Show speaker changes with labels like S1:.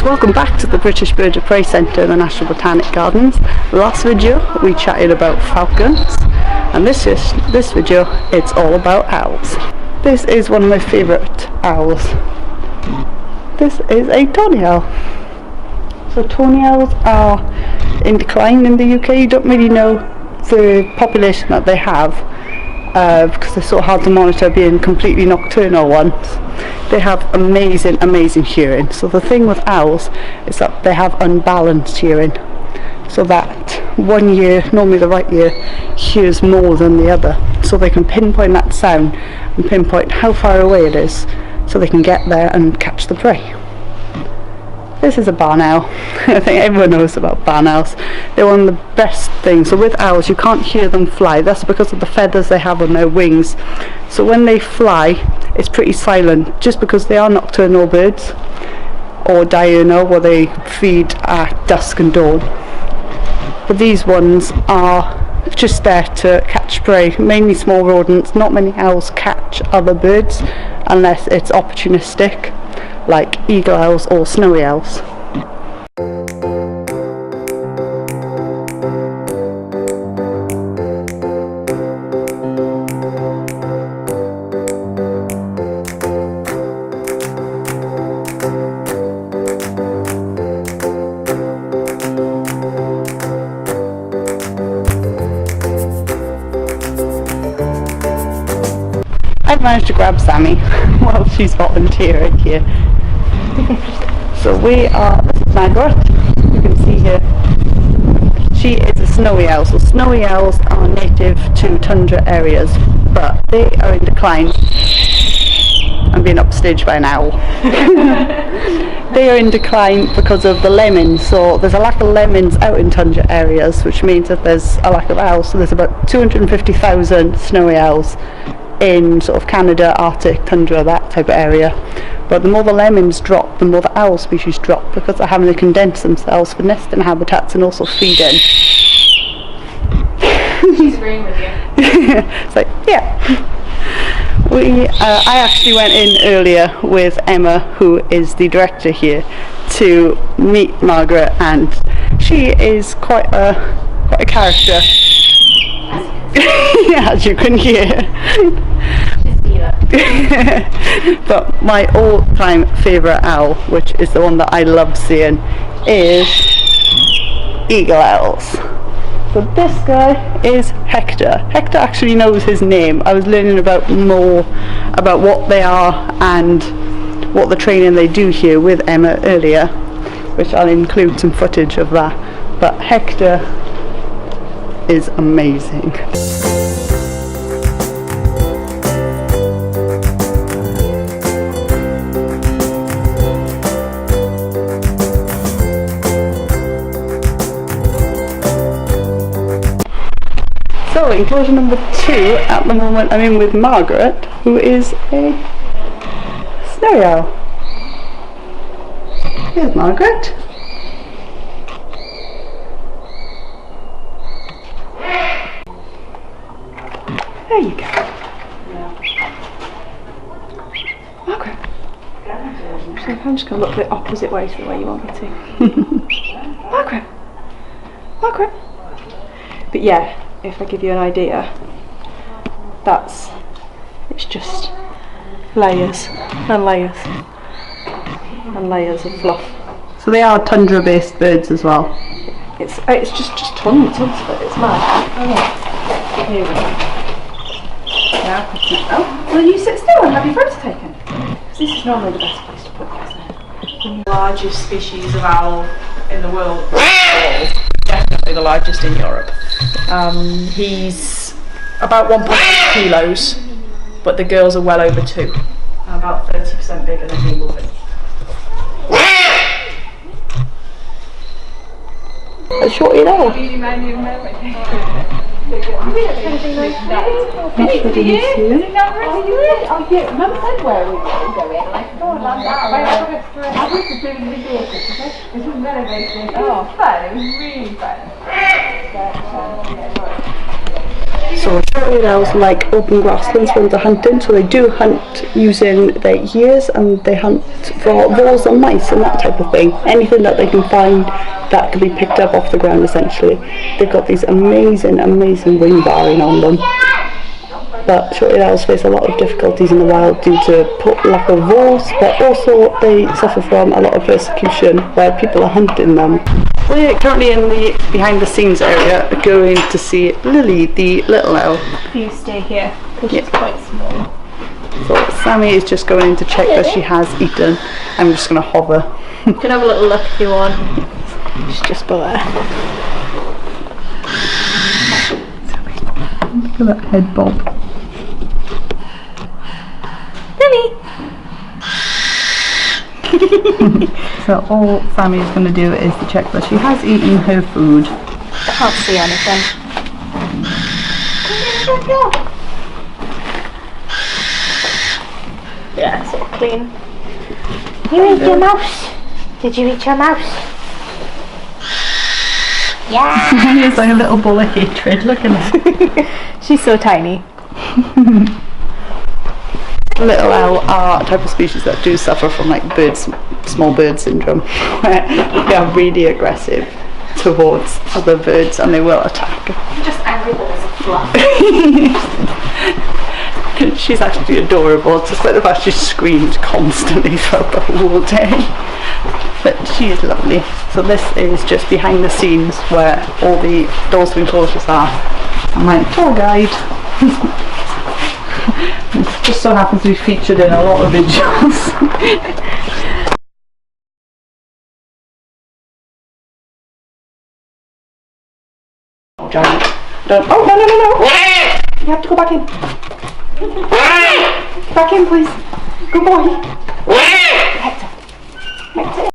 S1: welcome back to the British Bird of Prey Centre in the National Botanic Gardens. Last video we chatted about falcons, and this video it's all about owls. This is one of my favourite owls. This is a tawny owl. So tawny owls are in decline in the UK. You don't really know the population that they have because they're so hard to monitor, being completely nocturnal ones. They have amazing hearing. So the thing with owls is that they have unbalanced hearing, so that one ear, normally the right ear, hears more than the other, so they can pinpoint that sound and pinpoint how far away it is, so they can get there and catch the prey. This is a barn owl. I think everyone knows about barn owls. They're one of the best things. So with owls you can't hear them fly. That's because of the feathers they have on their wings. So when they fly it's pretty silent, just because they are nocturnal birds, or diurnal, where they feed at dusk and dawn. But these ones are just there to catch prey, mainly small rodents. Not many owls catch other birds unless it's opportunistic, like eagle owls or snowy owls. I've managed to grab Sammy while she's volunteering here. So this is Margaret, you can see here. She is a snowy owl. So snowy owls are native to tundra areas, but they are in decline. I'm being upstaged by an owl. They are in decline because of the lemons. So there's a lack of lemons out in tundra areas, which means that there's a lack of owls. So there's about 250,000 snowy owls in sort of Canada, Arctic, tundra, that type of area. But the more the lemons drop, the more the owl species drop, because they're having to condense themselves for nesting habitats and also feeding.
S2: She's agreeing with you.
S1: It's like, yeah. I actually went in earlier with Emma, who is the director here, to meet Margaret, and she is quite a character. Yeah, as you can hear. But my all-time favourite owl, which is the one that I love seeing, is eagle owls. So this guy is Hector. Hector actually knows his name. I was learning more about what they are and what the training they do here with Emma earlier, which I'll include some footage of that. But Hector is amazing. So enclosure number 2, at the moment I'm in with Margaret, who is a snowy owl. Here's Margaret. There you go. Margaret. So I'm just going to look the opposite way to the way you want me to. Margaret. Margaret. But yeah, if I give you an idea, it's just layers and layers and layers of fluff. So they are tundra based birds as well. It's just tons of it, it's mad. Oh, here we go. Now, oh, will you sit still and have your photo taken? Because this is normally the best place to put this in. The largest species of owl in the world, definitely the largest in Europe. He's about 1.8 kilos, but the girls are well over 2, about 30% bigger than he will be. A short-eared owl. So short-eared owls like open grasslands when they're hunting, so they do hunt using their ears, and they hunt for voles and mice and that type of thing. Anything that they can find that can be picked up off the ground, essentially. They've got these amazing wing barring on them. But short-eared owls face a lot of difficulties in the wild due to lack of voles, but also they suffer from a lot of persecution where people are hunting them. We're currently in the behind the scenes area going to see Lily, the little owl.
S2: You stay here because she's quite small.
S1: So Sammy is just going in to check that she has eaten. I'm just going to hover.
S2: You can have a little look if you want. She's just below.
S1: Look at that head bob.
S2: Lily!
S1: So all Sammy is going to do is to check that she has eaten her food.
S2: I can't see anything. Yeah, it's all clean. You ate your mouse? Did you eat your mouse? Yeah!
S1: He's like a little ball of hatred, look at her.
S2: She's so tiny.
S1: Little owl are a type of species that do suffer from like small bird syndrome, where they are really aggressive towards other birds and they will attack.
S2: Just angry balls of fluff.
S1: She's actually adorable, despite the fact she screams constantly throughout the whole day. But she is lovely. So this is just behind the scenes where all the dolls and enclosures are. I'm my tour guide. It just so happens to be featured in a lot of videos. Oh, giant. Don't. Oh, no. You have to go back in. Back in, please. Good boy.